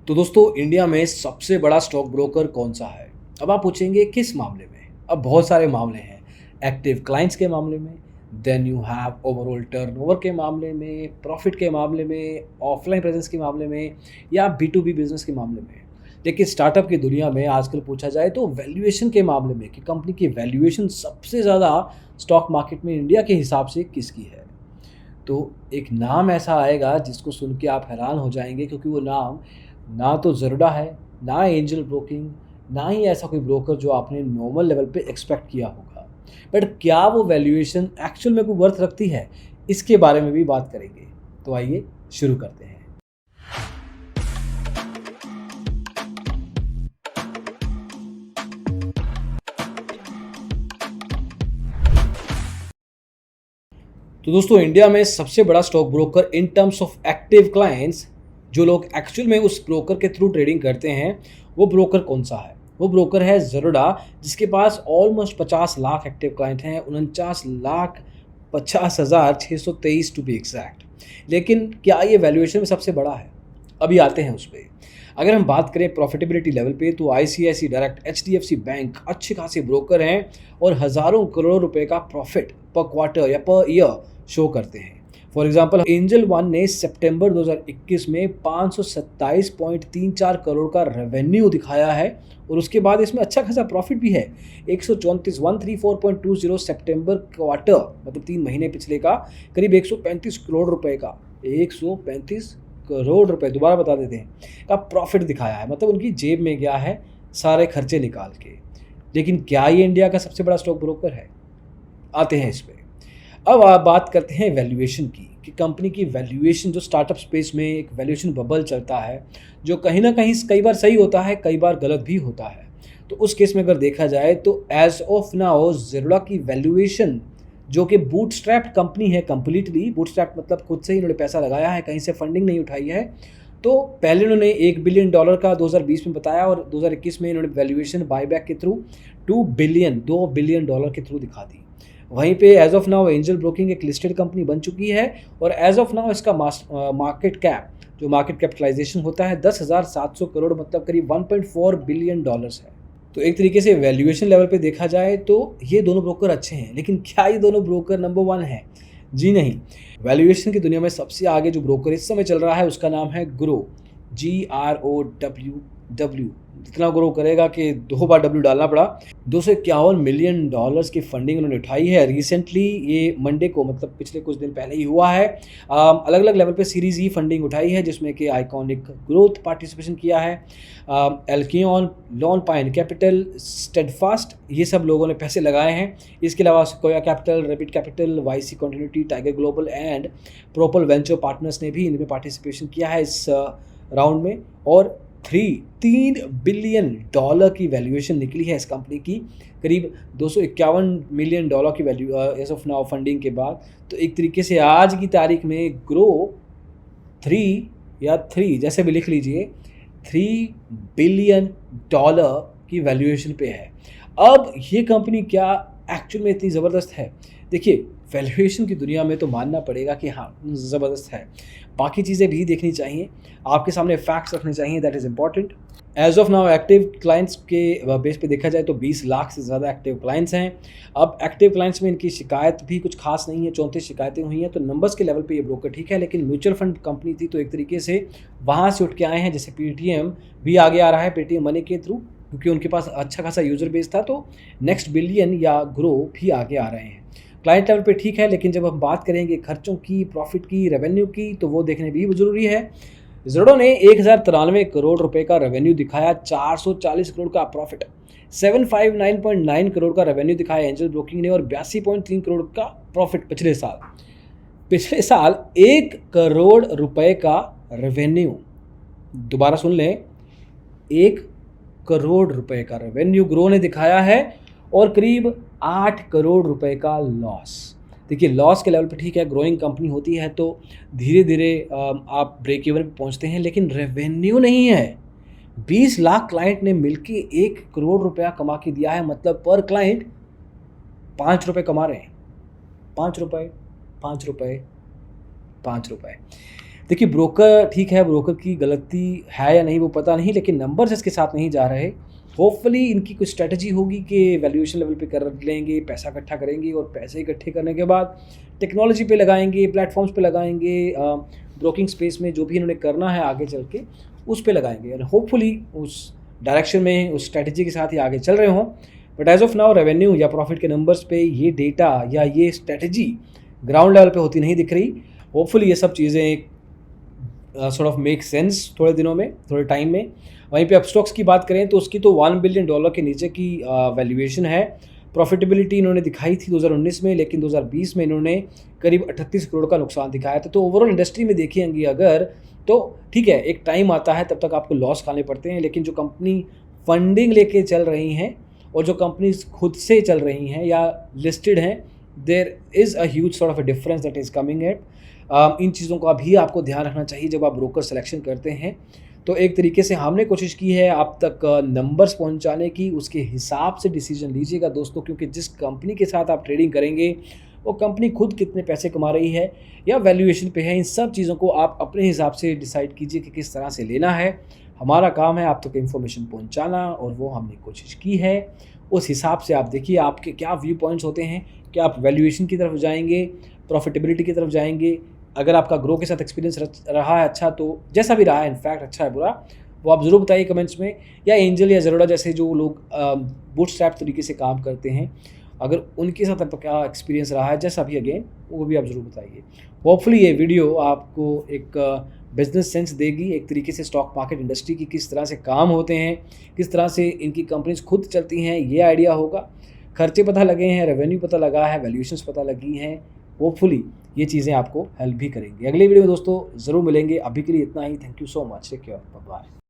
तो दोस्तों इंडिया में सबसे बड़ा स्टॉक ब्रोकर कौन सा है? अब आप पूछेंगे किस मामले में? अब बहुत सारे मामले हैं। एक्टिव क्लाइंट्स के मामले में, then you have overall turnover के मामले में, प्रॉफिट के मामले में, ऑफलाइन प्रेजेंस के मामले में या बी टू बी बिजनेस के मामले में। लेकिन स्टार्टअप की दुनिया में आजकल पूछा जाए तो वैल्यूएशन के मामले में कि कंपनी की वैल्यूएशन सबसे ज़्यादा स्टॉक मार्केट में इंडिया के हिसाब से किसकी है। तो एक नाम ऐसा आएगा जिसको सुन के आप हैरान हो जाएंगे, क्योंकि वो नाम ना तो ज़रोडा है, ना एंजल ब्रोकिंग, ना ही ऐसा कोई ब्रोकर जो आपने नॉर्मल लेवल पे एक्सपेक्ट किया होगा। बट क्या वो वैल्यूएशन एक्चुअल में कोई वर्थ रखती है, इसके बारे में भी बात करेंगे। तो आइए शुरू करते हैं। तो दोस्तों इंडिया में सबसे बड़ा stock broker in terms of active clients, जो लोग एक्चुअल में उस ब्रोकर के थ्रू ट्रेडिंग करते हैं, वो ब्रोकर कौन सा है? वो ब्रोकर है ज़रोडा, जिसके पास ऑलमोस्ट 50 लाख एक्टिव क्लाइंट हैं, 49,50,623 टू बी एग्जैक्ट। लेकिन क्या ये वैल्यूएशन में सबसे बड़ा है? अभी आते हैं उस पर। अगर हम बात करें प्रॉफिटेबिलिटी लेवल पे, तो ICICI डायरेक्ट, HDFC बैंक अच्छे खासे ब्रोकर हैं और हज़ारों करोड़ रुपए का प्रॉफिट पर क्वार्टर या पर ईयर शो करते हैं। फॉर एग्जांपल एंजल वन ने सितंबर 2021 में 527.34 करोड़ का रेवेन्यू दिखाया है और उसके बाद इसमें अच्छा खासा प्रॉफिट भी है। 134.20 सितंबर क्वार्टर, मतलब 3 महीने पिछले का, करीब 135 करोड़ रुपए का, 135 करोड़ रुपए, दोबारा बता देते हैं, का प्रॉफिट दिखाया है। मतलब उनकी जेब में गया है सारे खर्चे निकाल के। लेकिन क्या ये इंडिया का सबसे बड़ा स्टॉक ब्रोकर है? आते हैं इस पे। अब आप बात करते हैं वैल्यूएशन की, कि कंपनी की वैल्यूएशन, जो स्टार्टअप स्पेस में एक वैल्यूएशन बबल चलता है, जो कहीं ना कहीं कई बार सही होता है, कई बार गलत भी होता है। तो उस केस में अगर देखा जाए तो एज ऑफ नाउ ज़ेरोडा की वैल्यूएशन, जो कि बूटस्ट्रैप्ड कंपनी है, कंप्लीटली बूटस्ट्रैप्ड, मतलब खुद से ही इन्होंने पैसा लगाया है, कहीं से फंडिंग नहीं उठाई है। तो पहले उन्होंने $1 बिलियन का 2020 में बताया और 2021 में इन्होंने वैल्यूएशन बायबैक के थ्रू $2 बिलियन के थ्रू दिखा दी। वहीं पे as of now Angel Broking एक लिस्टेड कंपनी बन चुकी है और एज ऑफ नाउ इसका मार्केट कैप, जो मार्केट कैपिटलाइजेशन होता है, 10,700 करोड़, मतलब करीब $1.4 बिलियन है। तो एक तरीके से वैल्यूएशन लेवल पे देखा जाए तो ये दोनों ब्रोकर अच्छे हैं, लेकिन क्या ये दोनों ब्रोकर नंबर 1 है? जी नहीं। वैल्यूएशन की दुनिया में सबसे आगे जो ब्रोकर इस समय चल रहा है उसका नाम है ग्रो, GROW। इतना ग्रो करेगा कि 2 बार W डालना पड़ा। $251 मिलियन की फंडिंग उन्होंने उठाई है रिसेंटली, ये मंडे को, मतलब पिछले कुछ दिन पहले ही हुआ है। अलग अलग लेवल पे सीरीज ई फंडिंग उठाई है, जिसमें कि आइकॉनिक ग्रोथ पार्टिसिपेशन किया है, Alkeon, Lone Pine Capital, Steadfast, ये सब लोगों ने पैसे लगाए हैं। इसके अलावा Sequoia Capital, Rapid Capital, YC Continuity, Tiger Global and Propel Venture Partners ने भी इनमें पार्टिसिपेशन किया है इस राउंड में। और 3 बिलियन की वैल्यूएशन निकली है इस कंपनी की, करीब $251 मिलियन की value as of now funding के बाद। तो एक तरीके से आज की तारीख में ग्रो 3 जैसे भी लिख लीजिए, $3 बिलियन की वैल्यूएशन पे है। अब ये कंपनी क्या एक्चुअल में इतनी ज़बरदस्त है? देखिए, वैल्यूएशन की दुनिया में तो मानना पड़ेगा कि हाँ, ज़बरदस्त है। बाकी चीज़ें भी देखनी चाहिए, आपके सामने फैक्ट्स रखने चाहिए, that is important. As of now active clients के बेस पे देखा जाए तो 20 लाख से ज़्यादा एक्टिव क्लाइंट्स हैं। अब एक्टिव क्लाइंट्स में इनकी शिकायत भी कुछ खास नहीं है, 34 शिकायतें हुई हैं। तो नंबर्स के लेवल पे ये ब्रोकर ठीक है, लेकिन म्यूचुअल फंड कंपनी थी, तो एक तरीके से वहाँ से उठ के आए हैं। जैसे पेटीएम भी आगे आ रहा है, पेटीएम मनी के थ्रू, क्योंकि उनके पास अच्छा खासा यूज़र बेस था, तो नेक्स्ट बिलियन या ग्रो भी आगे आ रहे हैं। क्लाइंट लेवल पे ठीक है, लेकिन जब हम बात करेंगे खर्चों की, प्रॉफिट की, रेवेन्यू की, तो वो देखने भी ज़रूरी है। ज़ेरोडा ने 1093 करोड़ रुपए का रेवेन्यू दिखाया, 440 करोड़ का प्रॉफिट, 759.9 करोड़ का रेवेन्यू दिखाया एंजल ब्रोकिंग ने और 82.3 करोड़ का प्रॉफिट पिछले साल 1 करोड़ रुपए का रेवेन्यू, दोबारा सुन लें, 1 करोड़ रुपए का रेवेन्यू ग्रो ने दिखाया है और करीब 8 करोड़ रुपए का लॉस। देखिए, लॉस के लेवल पे ठीक है, ग्रोइंग कंपनी होती है तो धीरे धीरे आप ब्रेक इवन पे पहुंचते हैं, लेकिन रेवेन्यू नहीं है। 20 लाख क्लाइंट ने मिलके 1 करोड़ रुपया कमा के दिया है, मतलब पर क्लाइंट 5 रुपये कमा रहे हैं। 5 रुपये, 5 रुपये, 5 रुपये। देखिए ब्रोकर ठीक है, ब्रोकर की गलती है या नहीं वो पता नहीं, लेकिन नंबर्स इसके साथ नहीं जा रहे। होपफुली इनकी कुछ स्ट्रैटेजी होगी कि वैल्यूएशन लेवल पे कर लेंगे, पैसा इकट्ठा करेंगे और पैसे इकट्ठे करने के बाद टेक्नोलॉजी पे लगाएंगे, प्लेटफॉर्म्स पे लगाएंगे, ब्रोकिंग स्पेस में जो भी इन्होंने करना है आगे चल के उस पे लगाएंगे एंड होपफुली उस डायरेक्शन में, उस स्ट्रैटेजी के साथ ही आगे चल रहे हों। But as of now revenue या प्रॉफिट के नंबर्स पे ये डेटा या ये स्ट्रैटेजी ग्राउंड लेवल पे होती नहीं दिख रही। होपफुली ये सब चीज़ें सॉर्ट ऑफ मेक सेंस थोड़े दिनों में, थोड़े टाइम में। वहीं पे अपस्टॉक्स की बात करें तो उसकी तो $1 बिलियन के नीचे की वैल्यूएशन है। प्रॉफिटेबिलिटी इन्होंने दिखाई थी 2019 में, लेकिन 2020 में इन्होंने करीब 38 करोड़ का नुकसान दिखाया था। तो ओवरऑल इंडस्ट्री में देखेंगे अगर तो ठीक है, एक टाइम आता है तब तक आपको लॉस खाने पड़ते हैं, लेकिन जो कंपनी फंडिंग लेके चल रही हैं और जो कंपनीज खुद से चल रही हैं या लिस्टेड हैं, there is a huge sort of a difference that is coming at. इन चीज़ों का भी आपको ध्यान रखना चाहिए जब आप ब्रोकर सिलेक्शन करते हैं। तो एक तरीके से हमने कोशिश की है आप तक नंबर्स पहुंचाने की, उसके हिसाब से डिसीजन लीजिएगा दोस्तों, क्योंकि जिस कंपनी के साथ आप ट्रेडिंग करेंगे वो कंपनी खुद कितने पैसे कमा रही है या वैल्यूएशन पे है, इन सब चीज़ों को आप अपने हिसाब से डिसाइड कीजिए कि किस तरह से लेना है। हमारा काम है आप तक इन्फॉर्मेशन पहुंचाना और वो हमने कोशिश की है। उस हिसाब से आप देखिए आपके क्या व्यू पॉइंट्स होते हैं, क्या आप वैल्यूएशन की तरफ जाएंगे, प्रॉफिटेबिलिटी की तरफ जाएंगे। अगर आपका ग्रो के साथ एक्सपीरियंस रहा है अच्छा, तो जैसा भी रहा है इनफैक्ट अच्छा है बुरा, वो आप ज़रूर बताइए कमेंट्स में। या एंजल या ज़रोडा जैसे जो लोग बूटस्ट्रैप तरीके से काम करते हैं, अगर उनके साथ आपका क्या एक्सपीरियंस रहा है, जैसा भी अगेन वो भी आप ज़रूर बताइए। होपफुली ये वीडियो आपको एक बिजनेस सेंस देगी, एक तरीके से स्टॉक मार्केट इंडस्ट्री की किस तरह से काम होते हैं, किस तरह से इनकी कंपनीज खुद चलती हैं, ये आइडिया होगा। खर्चे पता लगे हैं, रेवेन्यू पता लगा है, वैल्यूएशंस पता लगी हैं। होपफुली ये चीज़ें आपको हेल्प भी करेंगी। अगले वीडियो में दोस्तों ज़रूर मिलेंगे। अभी के लिए इतना ही। Thank you so much. Take care, bye bye.